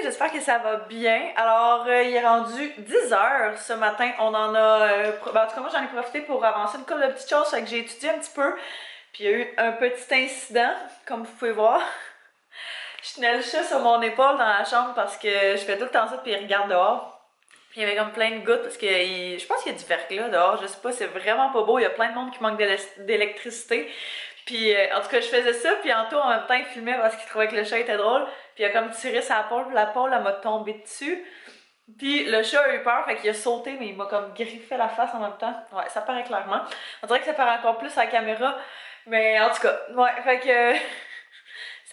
j'espère que ça va bien. Alors, il est rendu 10h ce matin. On en a... en tout cas, moi, j'en ai profité pour avancer une couple de petites choses. Fait que j'ai étudié un petit peu. Puis, il y a eu un petit incident, comme vous pouvez voir. Je tenais le chat sur mon épaule dans la chambre parce que je fais tout le temps ça, puis il regarde dehors. Puis, il y avait comme plein de gouttes parce que je pense qu'il y a du verglas dehors. Je sais pas, c'est vraiment pas beau. Il y a plein de monde qui manque d'électricité. Puis, en tout cas, je faisais ça, puis Anto, en même temps, il filmait parce qu'il trouvait que le chat était drôle. Puis, il a comme tiré sa pôle, puis la pôle, elle m'a tombé dessus. Puis, le chat a eu peur, fait qu'il a sauté, mais il m'a comme griffé la face en même temps. Ouais, ça paraît clairement. On dirait que ça paraît encore plus à la caméra. Mais en tout cas, ouais, fait que...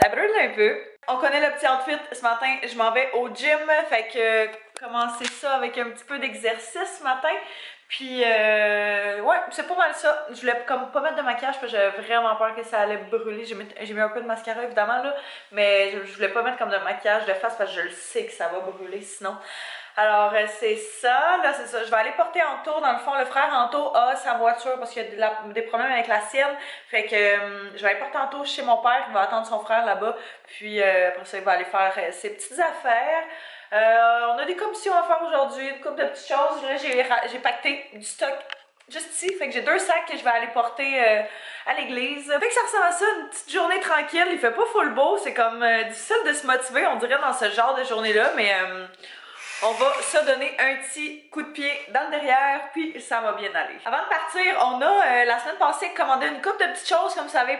ça brûle un peu. On connaît le petit outfit. Ce matin, je m'en vais au gym, fait que... commencer ça avec un petit peu d'exercice ce matin. Puis, ouais, c'est pas mal ça. Je voulais comme pas mettre de maquillage parce que j'avais vraiment peur que ça allait brûler. J'ai mis un peu de mascara évidemment là, mais je voulais pas mettre comme de maquillage de face parce que je le sais que ça va brûler sinon. Alors, c'est ça, là, c'est ça. Je vais aller porter Anto. Dans le fond, le frère Anto a sa voiture parce qu'il y a des problèmes avec la sienne. Fait que je vais aller porter Anto chez mon père. Il va attendre son frère là-bas. Puis, après ça, il va aller faire ses petites affaires. On a des commissions à faire aujourd'hui, une couple de petites choses. Là, j'ai pacté du stock juste ici. Fait que j'ai 2 sacs que je vais aller porter à l'église. Fait que ça ressemble à ça, une petite journée tranquille. Il fait pas full beau. C'est comme difficile de se motiver, on dirait, dans ce genre de journée-là. Mais on va se donner un petit coup de pied dans le derrière, puis ça va bien aller. Avant de partir, on a la semaine passée commandé une couple de petites choses, comme vous savez,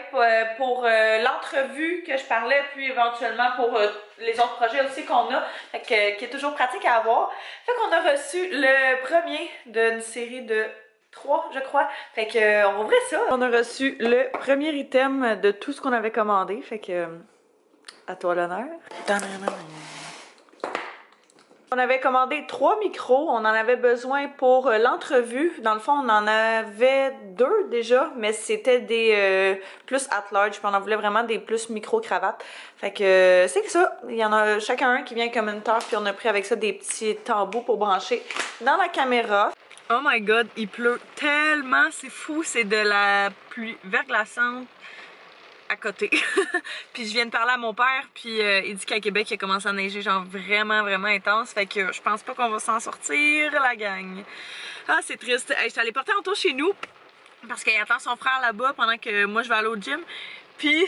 pour l'entrevue que je parlais, puis éventuellement pour les autres projets aussi qu'on a, fait que, qui est toujours pratique à avoir. Fait qu'on a reçu le premier d'une série de 3, je crois. Fait que on va ouvrir ça. On a reçu le premier item de tout ce qu'on avait commandé, fait que à toi l'honneur. On avait commandé 3 micros, on en avait besoin pour l'entrevue. Dans le fond, on en avait 2 déjà, mais c'était des plus at large, puis on en voulait vraiment des plus micro-cravates. Fait que c'est que ça, il y en a chacun un qui vient comme une tarte, puis on a pris avec ça des petits tambours pour brancher dans la caméra. Oh my god, il pleut tellement, c'est fou, c'est de la pluie verglaçante à côté. Puis je viens de parler à mon père, puis il dit qu'à Québec il a commencé à neiger genre vraiment intense, fait que je pense pas qu'on va s'en sortir la gang. Ah c'est triste. Hey, je suis allée porter Anto chez nous parce qu'il attend son frère là-bas pendant que moi je vais aller au gym, puis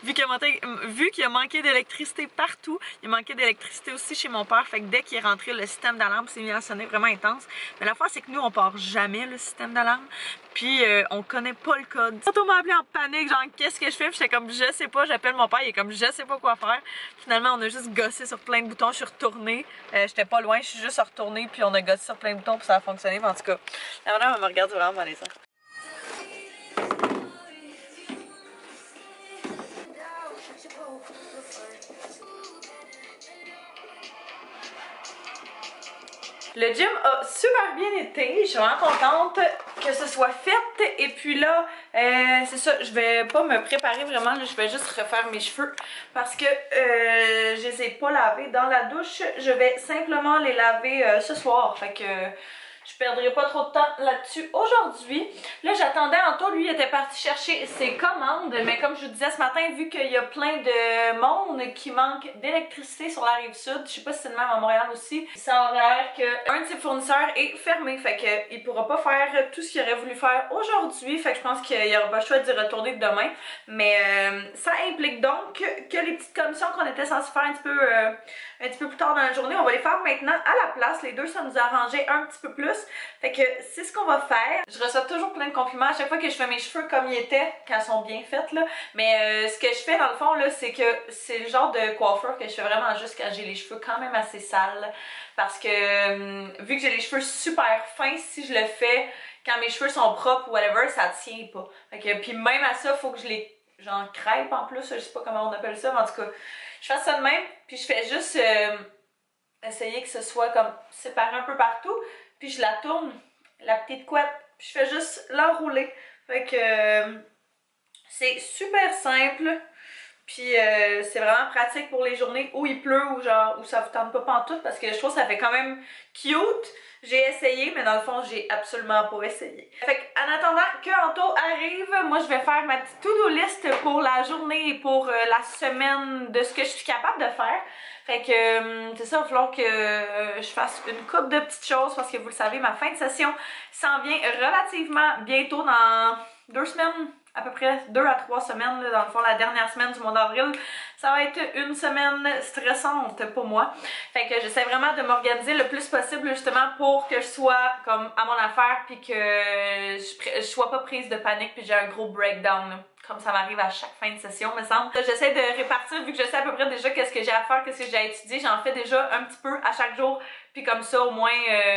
vu qu'il a manqué d'électricité partout, il a manqué d'électricité aussi chez mon père, fait que dès qu'il est rentré, le système d'alarme s'est mis à sonner vraiment intense. Mais la fois c'est que nous on part jamais le système d'alarme, puis on connaît pas le code. Anto m'a appelé en panique, genre qu'est-ce que je fais, puis j'étais comme je sais pas, j'appelle mon père, il est comme je sais pas quoi faire. Finalement on a juste gossé sur plein de boutons, je suis retournée, j'étais pas loin, je suis juste retournée, puis on a gossé sur plein de boutons, puis ça a fonctionné. Mais en tout cas, la madame elle me regarde vraiment malaisant. Le gym a super bien été, je suis vraiment contente que ce soit fait. Et puis là, c'est ça, je vais pas me préparer vraiment, là, je vais juste refaire mes cheveux parce que je les ai pas lavés dans la douche. Je vais simplement les laver ce soir, fait que je perdrai pas trop de temps là-dessus aujourd'hui. Là, j'attendais Anto, lui, il était parti chercher ses commandes, mais comme je vous disais ce matin, vu qu'il y a plein de monde qui manque d'électricité sur la rive sud, je sais pas si c'est le même à Montréal aussi, ça aurait l'air qu'un de ses fournisseurs est fermé, fait qu'il pourra pas faire tout ce qu'il aurait voulu faire aujourd'hui, fait que je pense qu'il y aura pas le choix d'y retourner demain. Mais ça implique donc que les petites commissions qu'on était censé faire un petit peu plus tard dans la journée, on va les faire maintenant à la place. Les deux, ça nous a arrangé un petit peu plus. Fait que c'est ce qu'on va faire. Je reçois toujours plein de compliments à chaque fois que je fais mes cheveux comme ils étaient, quand ils sont bien faits là. Mais ce que je fais dans le fond là, c'est que c'est le genre de coiffure que je fais vraiment juste quand j'ai les cheveux quand même assez sales. Parce que vu que j'ai les cheveux super fins, si je le fais quand mes cheveux sont propres ou whatever, ça tient pas. Fait que puis même à ça, faut que je les genre crêpe en plus, je sais pas comment on appelle ça, mais en tout cas, je fais ça de même, puis je fais juste essayer que ce soit comme séparé un peu partout, puis je la tourne, la petite couette, puis je fais juste l'enrouler. Fait que c'est super simple, Puis c'est vraiment pratique pour les journées où il pleut ou genre où ça vous tente pas pantoute parce que je trouve que ça fait quand même cute. J'ai essayé, mais dans le fond, j'ai absolument pas essayé. Fait qu'en attendant que Anto arrive, moi je vais faire ma petite to-do list pour la journée et pour la semaine de ce que je suis capable de faire. Fait que c'est ça, il va falloir que je fasse une couple de petites choses parce que vous le savez, ma fin de session s'en vient relativement bientôt dans 2 semaines. À peu près 2 à 3 semaines, là, dans le fond la dernière semaine du mois d'avril, ça va être une semaine stressante pour moi. Fait que j'essaie vraiment de m'organiser le plus possible justement pour que je sois comme à mon affaire puis que je sois pas prise de panique puis j'ai un gros breakdown là, comme ça m'arrive à chaque fin de session me semble. J'essaie de répartir vu que je sais à peu près déjà qu'est-ce que j'ai à faire, qu'est-ce que j'ai à étudier, j'en fais déjà un petit peu à chaque jour. Puis comme ça, au moins,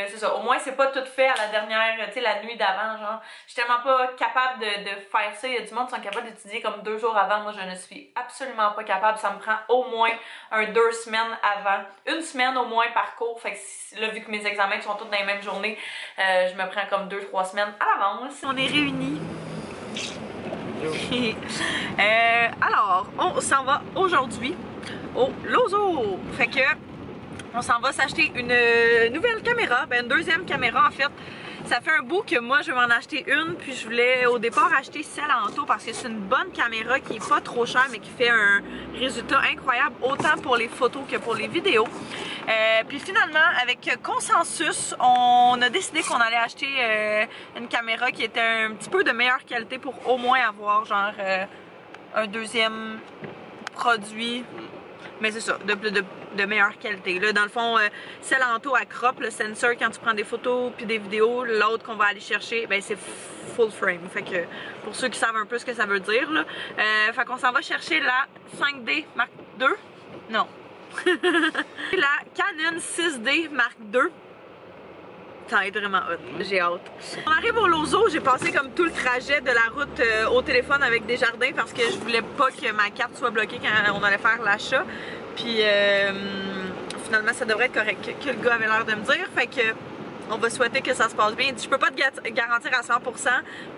c'est ça. Au moins, c'est pas tout fait à la dernière, tu sais, la nuit d'avant, genre. Je suis tellement pas capable de faire ça. Il y a du monde qui sont capables d'étudier comme 2 jours avant. Moi, je ne suis absolument pas capable. Ça me prend au moins 2 semaines avant. 1 semaine au moins par cours. Fait que là, vu que mes examens sont tous dans les mêmes journées, je me prends comme 2-3 semaines à l'avance. On est réunis. Alors, on s'en va aujourd'hui au Lozo. Fait que on s'en va s'acheter une nouvelle caméra, ben une deuxième caméra en fait. Ça fait un bout que moi je vais m'en acheter une, puis je voulais au départ acheter celle en Anto parce que c'est une bonne caméra qui est pas trop chère mais qui fait un résultat incroyable autant pour les photos que pour les vidéos. Puis finalement avec consensus, on a décidé qu'on allait acheter une caméra qui était un petit peu de meilleure qualité pour au moins avoir genre un deuxième produit. Mais c'est ça, de meilleure qualité. Là, dans le fond, celle en Anto à crop, le sensor quand tu prends des photos puis des vidéos, l'autre qu'on va aller chercher, ben c'est full frame. Fait que pour ceux qui savent un peu ce que ça veut dire, là, fait qu'on s'en va chercher la 5D Mark II. Non. La Canon 6D Mark II. Ça va être vraiment hot, j'ai hâte. On arrive au Lozo, j'ai passé comme tout le trajet de la route au téléphone avec Desjardins parce que je voulais pas que ma carte soit bloquée quand on allait faire l'achat. Puis finalement ça devrait être correct, que le gars avait l'air de me dire. Fait que on va souhaiter que ça se passe bien. Je peux pas te garantir à 100%,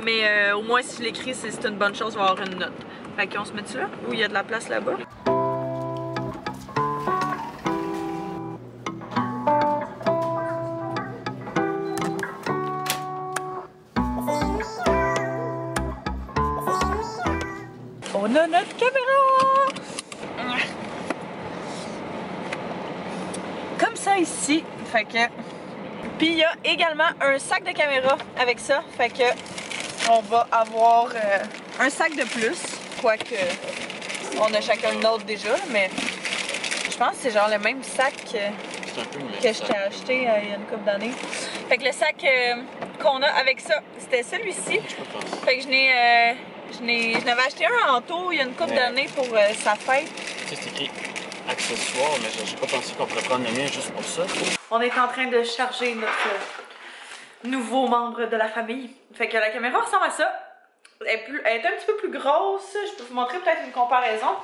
mais au moins si je l'écris, c'est une bonne chose, il va y avoir une note. Fait qu'on se met-tu là? Ou il y a de la place là-bas? On a notre caméra! Comme ça ici, fait que... Puis il y a également un sac de caméra avec ça, fait que on va avoir un sac de plus, quoique on a chacun le nôtre déjà, mais je pense que c'est genre le même sac que je t'ai acheté il y a une couple d'années. Fait que le sac qu'on a avec ça, c'était celui-ci. Fait que je n'avais acheté un en Anto il y a une couple d'années pour sa fête. Tu sais, c'est écrit accessoire, mais j'ai pas pensé qu'on pourrait prendre le mien juste pour ça. On est en train de charger notre nouveau membre de la famille. Fait que la caméra ressemble à ça. Elle est un petit peu plus grosse. Je peux vous montrer peut-être une comparaison.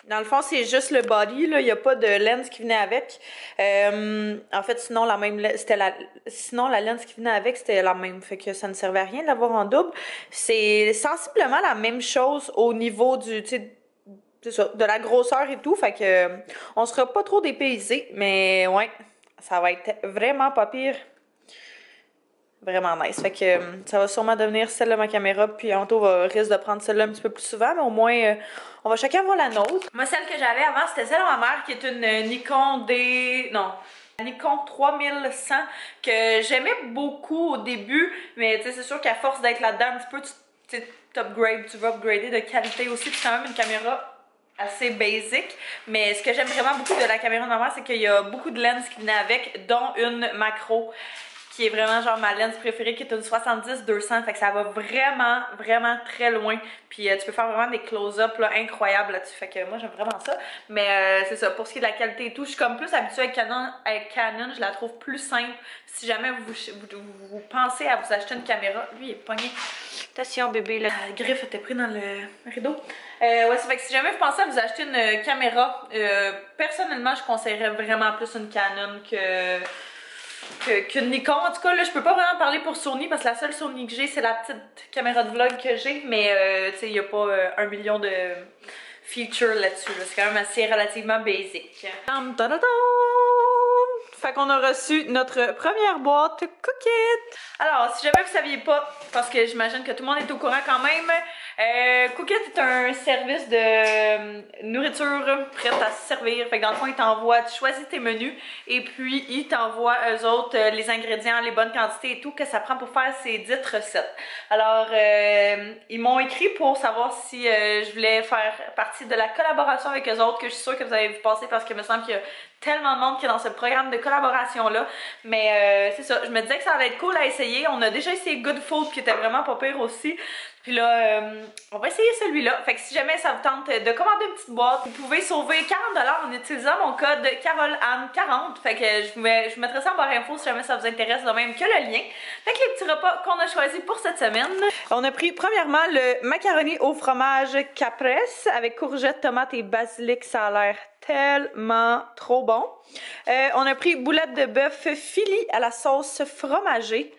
Dans le fond, c'est juste le body, là. Il n'y a pas de lens qui venait avec. En fait, sinon, sinon, la lens qui venait avec, c'était la même. Fait que ça ne servait à rien de l'avoir en double. C'est sensiblement la même chose au niveau du, c'est ça, de la grosseur et tout. Fait que on sera pas trop dépaysé. Mais ouais, ça va être vraiment pas pire. Vraiment nice. Fait que ça va sûrement devenir celle de ma caméra. Puis Anto risque de prendre celle-là un petit peu plus souvent. Mais au moins, on va chacun voir la nôtre. Moi, celle que j'avais avant, c'était celle de ma mère qui est une Nikon Nikon 3100 que j'aimais beaucoup au début. Mais tu sais, c'est sûr qu'à force d'être là-dedans un petit peu, tu vas upgrader de qualité aussi. Puis c'est quand même une caméra assez basic. Mais ce que j'aime vraiment beaucoup de la caméra de ma mère, c'est qu'il y a beaucoup de lenses qui venaient avec, dont une macro, qui est vraiment genre ma lens préférée, qui est une 70-200, fait que ça va vraiment, vraiment très loin. Puis tu peux faire vraiment des close-up incroyables là-dessus, fait que moi j'aime vraiment ça. Mais c'est ça, pour ce qui est de la qualité et tout, je suis comme plus habituée avec Canon, je la trouve plus simple. Si jamais vous pensez à vous acheter une caméra, lui il est pogné. Attention bébé, la griffe était prise dans le rideau. Ouais, ça fait que si jamais vous pensez à vous acheter une caméra, personnellement je conseillerais vraiment plus une Canon qu'une Nikon. En tout cas, là, je peux pas vraiment parler pour Sony parce que la seule Sony que j'ai, c'est la petite caméra de vlog que j'ai. Mais, tu sais, il n'y a pas 1 million de features là-dessus. Là. C'est quand même assez relativement basic. Tam, ta, ta, ta. Fait qu'on a reçu notre première boîte Cookit. Alors, si jamais vous saviez pas, parce que j'imagine que tout le monde est au courant quand même, Cookit est un service de nourriture prête à se servir. Fait que dans le fond, il t'envoie, tu choisis tes menus et puis il t'envoie eux autres les ingrédients, les bonnes quantités et tout que ça prend pour faire ces dites recettes. Alors, ils m'ont écrit pour savoir si je voulais faire partie de la collaboration avec eux autres, que je suis sûre que vous avez vu passer parce qu'il me semble qu'il y a tellement de monde qui est dans ce programme de collaboration-là. Mais c'est ça, je me disais que ça allait être cool à essayer. On a déjà essayé Good Food qui était vraiment pas pire aussi. Puis là, on va essayer celui-là. Fait que si jamais ça vous tente de commander une petite boîte, vous pouvez sauver 40$ en utilisant mon code CarolAnne40. Fait que je vous mettrai ça en barre info si jamais ça vous intéresse, de même que le lien. Fait que les petits repas qu'on a choisis pour cette semaine. On a pris premièrement le macaroni au fromage caprese avec courgettes, tomates et basilic. Ça a l'air tellement trop bon. On a pris boulettes de bœuf Philly à la sauce fromagée.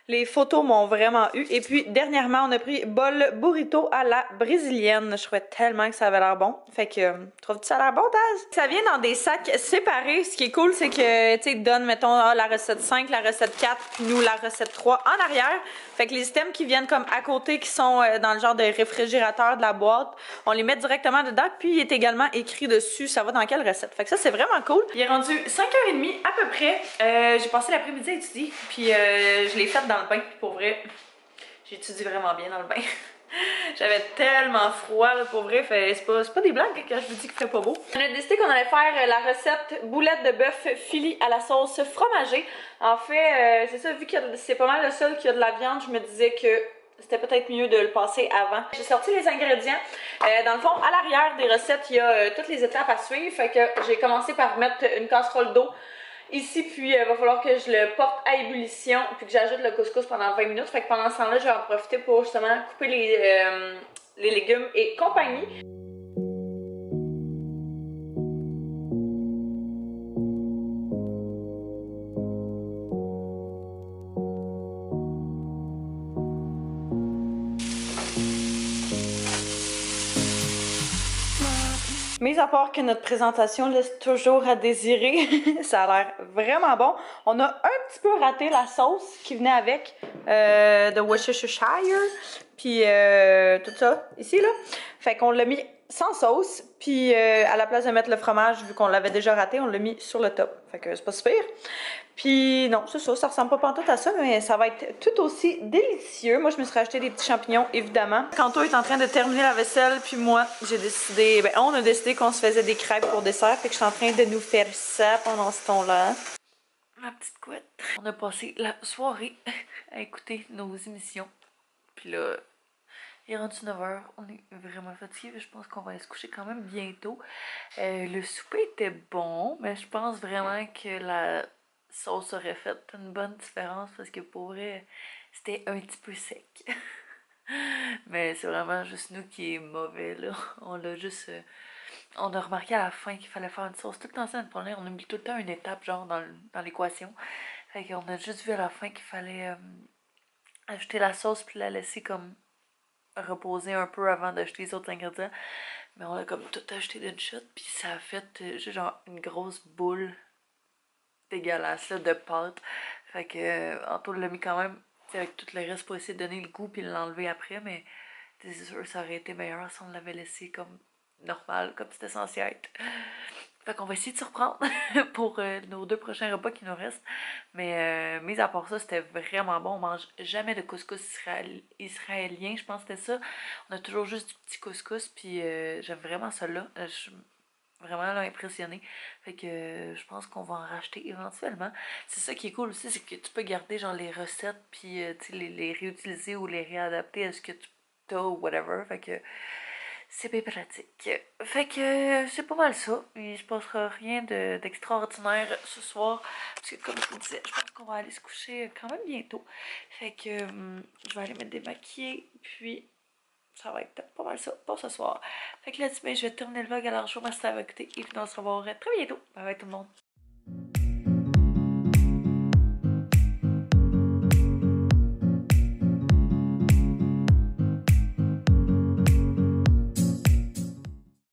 Les photos m'ont vraiment eu. Et puis, dernièrement, on a pris bol burrito à la brésilienne. Je trouvais tellement que ça avait l'air bon. Fait que, trouves-tu ça a l'air bon, Taz? Ça vient dans des sacs séparés. Ce qui est cool, c'est que, tu sais, ils donnent, mettons, la recette 5, la recette 4, puis nous, la recette 3 en arrière. Fait que les items qui viennent comme à côté, qui sont dans le genre de réfrigérateur de la boîte, on les met directement dedans. Puis, il est également écrit dessus, ça va dans quelle recette. Fait que ça, c'est vraiment cool. Il est rendu 5h30 à peu près. J'ai passé l'après-midi à étudier. Puis, je l'ai fait dans le bain, pour vrai, j'étudie vraiment bien dans le bain. J'avais tellement froid, là, pour vrai, c'est pas des blagues quand je vous dis qu'il fait pas beau. On a décidé qu'on allait faire la recette boulette de bœuf Philly à la sauce fromagée. En fait, c'est ça, vu que c'est pas mal le seul qui a de la viande, je me disais que c'était peut-être mieux de le passer avant. J'ai sorti les ingrédients. Dans le fond, à l'arrière des recettes, il y a toutes les étapes à suivre. Fait que j'ai commencé par mettre une casserole d'eau ici, puis il va falloir que je le porte à ébullition, puis que j'ajoute le couscous pendant 20 minutes. Fait que pendant ce temps-là, je vais en profiter pour justement couper les légumes et compagnie. Mis à part que notre présentation laisse toujours à désirer, ça a l'air vraiment bon. On a un petit peu raté la sauce qui venait avec de Worcestershire, puis tout ça, ici là. Fait qu'on l'a mis sans sauce, puis à la place de mettre le fromage, vu qu'on l'avait déjà raté, on l'a mis sur le top. Fait que c'est pas super. Puis non, c'est ça, ça ressemble pas pantoute à ça, mais ça va être tout aussi délicieux. Moi, je me suis racheté des petits champignons, évidemment. Kanto est en train de terminer la vaisselle, puis moi, j'ai décidé, on a décidé qu'on se faisait des crêpes pour dessert, fait que je suis en train de nous faire ça pendant ce temps-là. Ma petite couette. On a passé la soirée à écouter nos émissions. Puis là, il est rendu 9h, on est vraiment fatigué, je pense qu'on va aller se coucher quand même bientôt. Le souper était bon, mais je pense vraiment que la sauce aurait fait une bonne différence parce que pour vrai, c'était un petit peu sec. Mais c'est vraiment juste nous qui est mauvais, là. On l'a juste... on a remarqué à la fin qu'il fallait faire une sauce. Tout le temps ça, notre problème, on oublie tout le temps une étape, genre, dans l'équation. Fait qu'on a juste vu à la fin qu'il fallait ajouter la sauce puis la laisser comme reposer un peu avant d'acheter les autres ingrédients. Mais on a comme tout acheté d'une shot, puis ça a fait juste genre une grosse boule dégueulasse là, de pâte. Fait que Anto l'a mis quand même avec tout le reste pour essayer de donner le goût puis l'enlever après, mais c'est sûr ça aurait été meilleur si on l'avait laissé comme normal, comme c'était censé être. Fait qu'on va essayer de se reprendre pour nos 2 prochains repas qui nous restent. Mais mis à part ça, c'était vraiment bon. On mange jamais de couscous israélien, je pense que c'était ça. On a toujours juste du petit couscous, puis j'aime vraiment ça là. Je suis vraiment là, impressionnée. Fait que je pense qu'on va en racheter éventuellement. C'est ça qui est cool aussi, c'est que tu peux garder genre les recettes, puis les réutiliser ou les réadapter à ce que tu as ou whatever. Fait que c'est bien pratique. Fait que c'est pas mal ça. Et je passerai rien d'extraordinaire ce soir. Parce que comme je vous disais, je pense qu'on va aller se coucher quand même bientôt. Fait que je vais aller me démaquiller. Puis ça va être pas mal ça pour ce soir. Fait que là, je vais terminer le vlog. Alors je vous remercie d'avoir écouté. Et puis on se revoit très bientôt. Bye bye tout le monde.